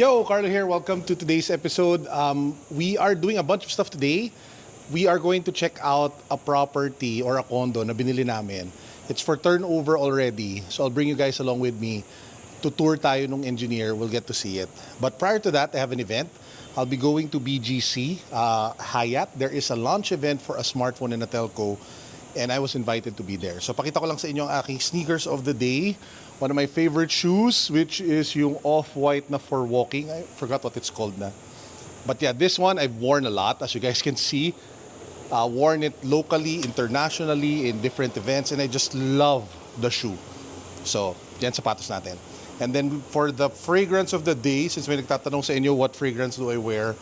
Yo, Carlo here. Welcome to today's episode. We are doing a bunch of stuff today. We are going to check out a property or a condo na binili namin. It's for turnover already. So I'll bring you guys along with me to tour tayo nung engineer. We'll get to see it. But prior to that, I have an event. I'll be going to BGC Hyatt. There is a launch event for a smartphone and a telco. And I was invited to be there. So pakita ko lang sa inyo ang aking sneakers of the day. One of my favorite shoes, which is yung off-white na for walking. I forgot what it's called na. But yeah, this one I've worn a lot, as you guys can see. Worn it locally, internationally, in different events, and I just love the shoe. So, yan sapatos natin. And then for the fragrance of the day, since may nagtatanong sa inyo what fragrance do I wear,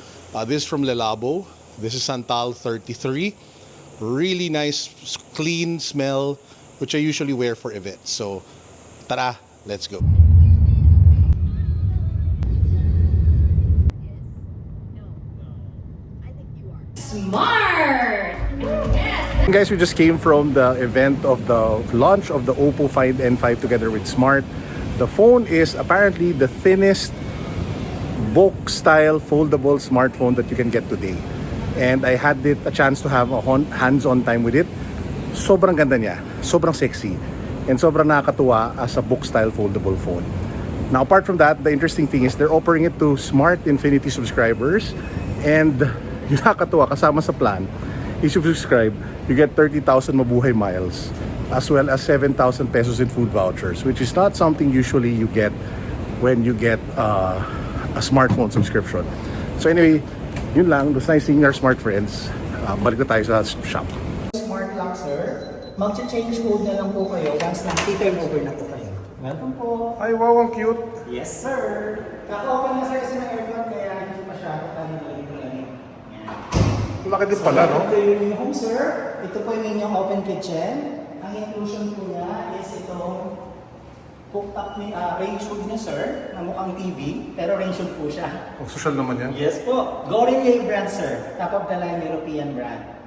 this is from Lelabo. This is Santal 33. Really nice, clean smell, which I usually wear for events. So, tara, let's go. Smart! Yes! Guys, we just came from the event of the launch of the OPPO Find N5 together with Smart. The phone is apparently the thinnest book-style foldable smartphone that you can get today. And I had a chance to have a hands-on time with it. Sobrang ganda niya, sobrang sexy, and sobrang nakakatuwa as a book-style foldable phone. Now, apart from that, the interesting thing is they're offering it to Smart Infinity subscribers. And yung nakakatuwa, kasama sa plan, if you subscribe, you get 30,000 mabuhay miles, as well as 7,000 pesos in food vouchers, which is not something usually you get when you get a smartphone subscription. So anyway, yun lang. It was nice seeing our smart friends. Balik na tayo sa shop. Smart lock, sir. Mag-change code na lang po kayo once na-turnover na po kayo. Welcome po. Ay, wow, ang cute. Yes, sir. Kaka-open na sir kasi ng aircon kaya hindi masyado tayo nalalim-lalim. Laki din pala, no? Ito yung inyong home, sir. Ito po yung inyong open kitchen. Ang inclusion po niya is itong hooked up range hood niya, sir, na mukhang TV, pero range hood po siya. Oh, social naman yan. Yes po. Gorilla brand, sir. Top of the line European brand.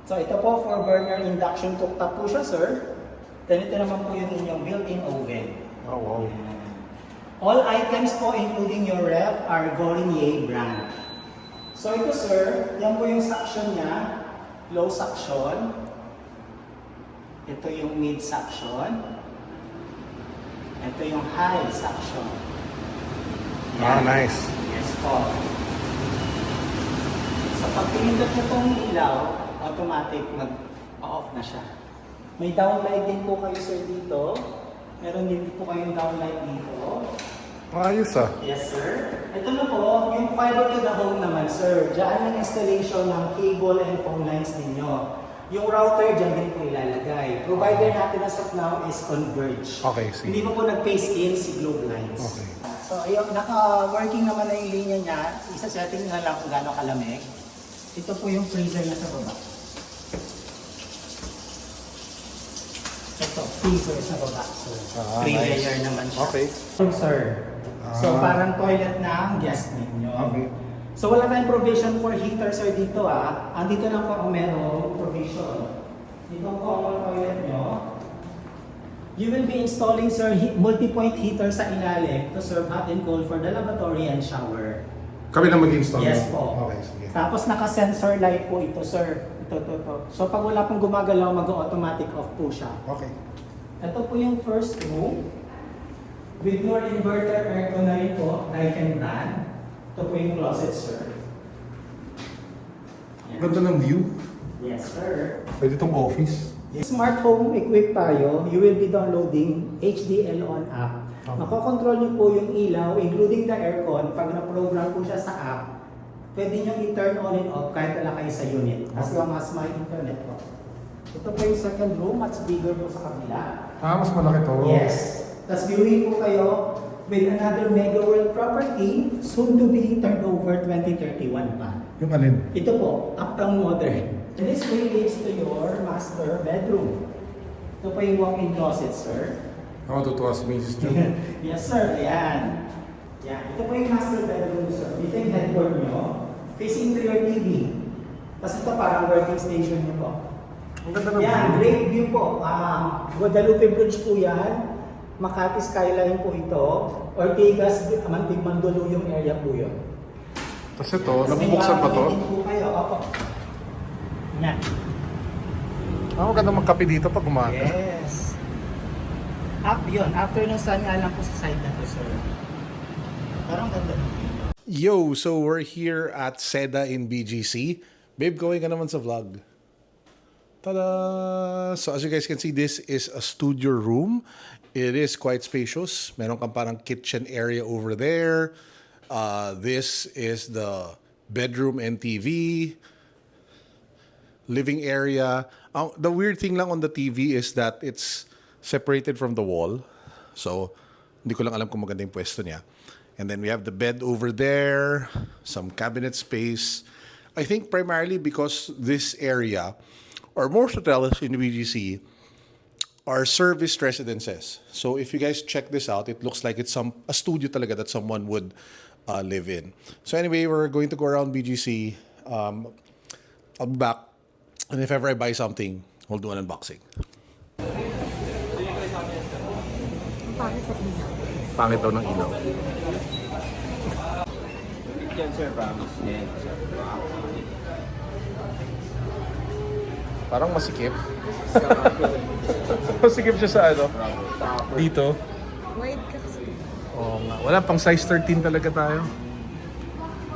So ito po, 4-burner induction cooktop po siya, sir. Then ito naman po yung inyong built-in oven. Oh, wow. All items po, including your ref, are Gorilla brand. So ito, sir, yan po yung suction niya. Low suction. Ito yung mid suction. Ito yung high suction. Ah, nice. Yes po. So pag pinindot mo itong ilaw, automatic mag-off na siya. May downlight din po kayo, sir, dito. Meron din po kayong downlight dito. Ayos ah. Yes, sir. Ito na po, yung fiber to the home naman, sir. Diyan ang installation ng cable and phone lines ninyo. Yung router, dyan din po ilalagay. Provider natin as of now is Converge. Okay, sige. Hindi pa po nag-phase in si Globe Lines. Okay. So, ayun, naka-working naman na yung linya niya. Isa-setting na lang kung gano'ng kalamig. Ito po yung freezer niya sa baba. Ito, freezer sa baba. So, three nice. layer naman siya. Okay. So, sir. So, parang toilet na ang guest ninyo. Okay. So wala tayong provision for heater, sir, dito ah. Andito lang po ang merong provision. Dito po ang toilet nyo. You will be installing, sir, multi-point heater sa ilalim to serve hot and cold for the lavatory and shower. Kami na mag-install. Yes po. Okay, sige. Tapos naka-sensor light po ito, sir. Ito. So pag wala pong gumagalaw, mag-automatic off po siya. Okay. Ito po yung first room. With your inverter aircon na rin po, Daikin brand. Ito po yung closet, sir. Yan. Ganda ng view. Yes, sir. Pwede itong office. Smart home equipped tayo. You will be downloading HDL on app. Okay. Makokontrol niyo po yung ilaw, including the aircon. Pag na-program po siya sa app, pwede niyo i-turn on and off kahit wala kayo sa unit. As long as may internet po. Ito po yung second room. Much bigger po sa kabila. Ah, mas malaki to. Yes. Tapos viewing po kayo with another mega world property, soon to be turned over 2031 pa. Yung alin? Ito po, uptown modern. And this way leads to your master bedroom. Ito po yung walk-in closet, sir. Ako tutuwa si Mrs. June. Yes, sir. Ayan. Yan. Ito po yung master bedroom, sir. Dito yung headboard nyo. Facing to your TV. Tapos ito parang working station nyo po. Ang ganda ng Yan, view. great view po. Guadalupe Bridge po yan. Makati Skyline po ito. Ortigas, Mandaluyong area po yun. Tapos ito, nabubuksan pa to? Po kayo. Opo. Yan. Maganda magkape dito pag umaga. Yes. Yun. Afternoon sun nga lang po sa side na to, sir. Parang ganda. Yo, so we're here at Seda in BGC. Babe, going ka naman sa vlog. Tada! So as you guys can see, this is a studio room. It is quite spacious. Meron kang parang kitchen area over there. This is the bedroom and TV. Living area. The weird thing lang on the TV is that it's separated from the wall. So, hindi ko lang alam kung maganda yung pwesto niya. And then we have the bed over there, some cabinet space. I think primarily because this area, or most hotels in the BGC, are serviced residences. So if you guys check this out, it looks like it's a studio talaga that someone would live in. So anyway, we're going to go around BGC. I'll be back. And if ever I buy something, we'll do an unboxing. Pangit daw ng ilaw. Yan sir, promise. Yan sir. Parang masikip. Masikip siya sa ano? Dito. Wide ka kasi. Oo nga. Wala, pang size 13 talaga tayo.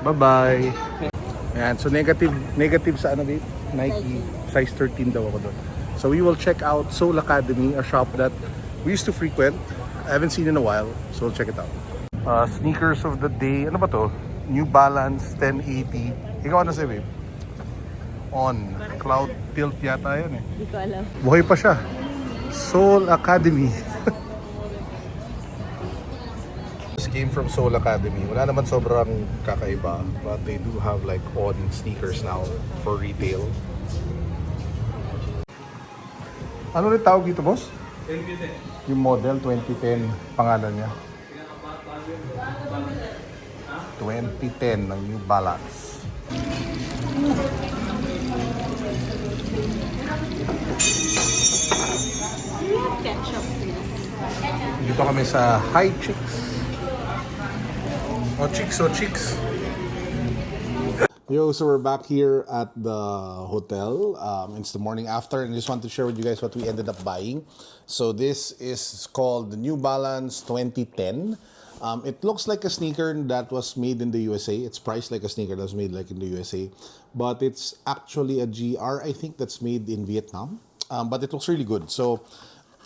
Bye-bye. Ayan, so negative sa ano, babe? Nike. Size 13 daw ako doon. So we will check out Seoul Academy, a shop that we used to frequent. I haven't seen in a while, so we'll check it out. Sneakers of the day. Ano ba to? New Balance 1080. Ikaw ano sa'yo, babe? On. Cloud Tilt yata yun eh. Hindi ko alam. Buhay pa siya. Seoul Academy. This came from Seoul Academy. Wala naman sobrang kakaiba. But they do have like on sneakers now for retail. Ano rin tawag dito, boss? 2010. Yung model 2010, pangalan niya. 2010 ng New Balance. Ketchup. Dito kami sa Hi Chicks. Oh chicks. Yo, so we're back here at the hotel. It's the morning after, and I just want to share with you guys what we ended up buying. So this is called the New Balance 2010. It looks like a sneaker that was made in the USA. It's priced like a sneaker that was made like in the USA. But it's actually a GR, I think, that's made in Vietnam. But it looks really good. So,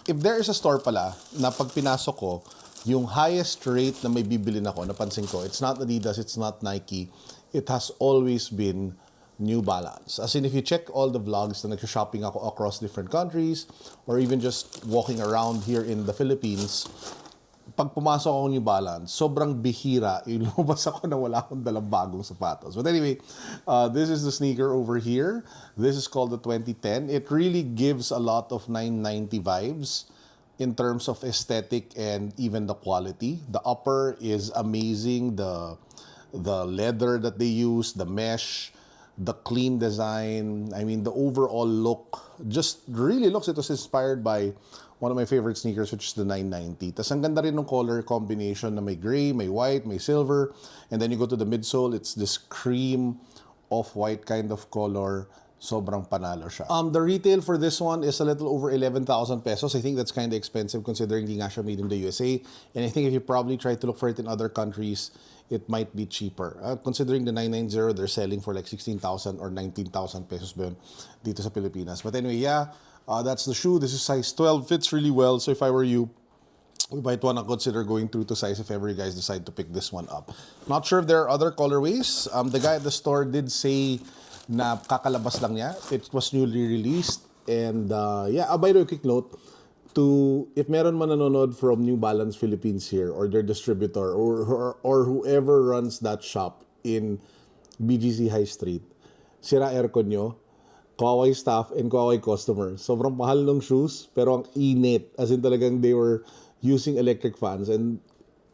if there is a store pala na pag pinasok ko, yung highest rate na may bibilin ako, napansin ko, it's not Adidas, it's not Nike. It has always been New Balance. As in, if you check all the vlogs na nagsha-shopping ako across different countries, or even just walking around here in the Philippines, pag pumasok ako New Balance, sobrang bihira, ilumabas ako na wala akong dalang bagong sapatos. But anyway, this is the sneaker over here. This is called the 2010. It really gives a lot of 990 vibes in terms of aesthetic and even the quality. The upper is amazing. The leather that they use, the mesh, the clean design. I mean, the overall look just really looks, it was inspired by one of my favorite sneakers, which is the 990. Tas ang ganda rin ng color combination na may gray, may white, may silver. And then you go to the midsole, it's this cream off-white kind of color. Sobrang panalo siya. The retail for this one is a little over 11,000 pesos. I think that's kind of expensive considering di nga siya made in the USA. And I think if you probably try to look for it in other countries, it might be cheaper. Considering the 990, they're selling for like 16,000 or 19,000 pesos ba yun dito sa Pilipinas. But anyway, yeah, that's the shoe. This is size 12. Fits really well. So if I were you, we might want to consider going through to size if ever you guys decide to pick this one up. Not sure if there are other colorways. The guy at the store did say na kakalabas lang niya. It was newly released. And yeah, by the way, quick note, if meron man nanonood from New Balance Philippines here or their distributor or whoever runs that shop in BGC High Street, sira aircon nyo, kaway staff and kaway customer. Sobrang mahal ng shoes pero ang init. As in talagang they were using electric fans and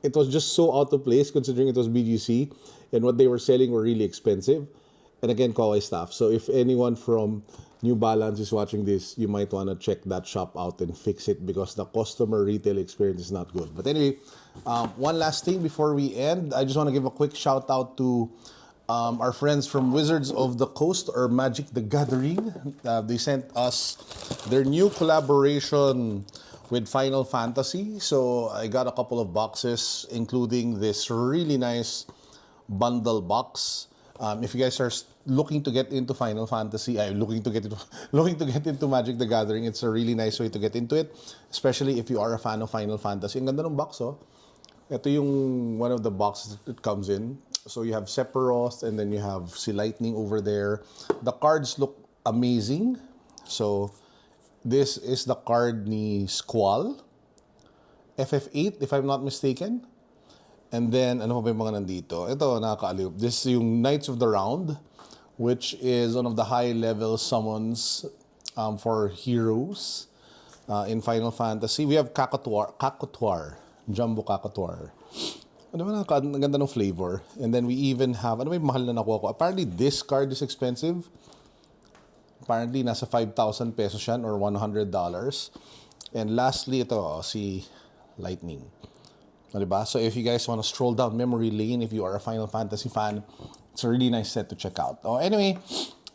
it was just so out of place considering it was BGC and what they were selling were really expensive. And again, kaway staff. So if anyone from New Balance is watching this, you might want to check that shop out and fix it because the customer retail experience is not good. But anyway, one last thing before we end, I just want to give a quick shout out to our friends from Wizards of the Coast or Magic the Gathering. They sent us their new collaboration with Final Fantasy. So I got a couple of boxes, including this really nice bundle box. If you guys are looking to get into Final Fantasy, looking to get into Magic the Gathering, it's a really nice way to get into it, especially if you are a fan of Final Fantasy. Ang ganda ng box, oh. Ito yung one of the boxes it comes in. So you have Sephiroth and then you have si Lightning over there. The cards look amazing. So this is the card ni Squall, FF8 if I'm not mistaken. And then, ano pa ba yung mga nandito? Ito, nakakaaliw. This is yung Knights of the Round, which is one of the high-level summons for heroes in Final Fantasy. We have Kakotuar, Jumbo Kakotuar. Ano ba, ang ganda ng flavor. And then we even have, ano ba yung mahal na nakuha ko? Apparently, this card is expensive. Apparently, nasa 5,000 pesos yan or $100. And lastly, ito, si Lightning. Diba? So if you guys want to stroll down memory lane, if you are a Final Fantasy fan, it's a really nice set to check out. Oh, anyway,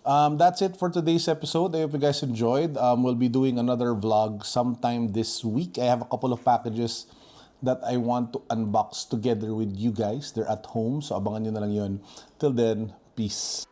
that's it for today's episode. I hope you guys enjoyed. We'll be doing another vlog sometime this week. I have a couple of packages that I want to unbox together with you guys. They're at home, so abangan nyo na lang yun. Till then, peace.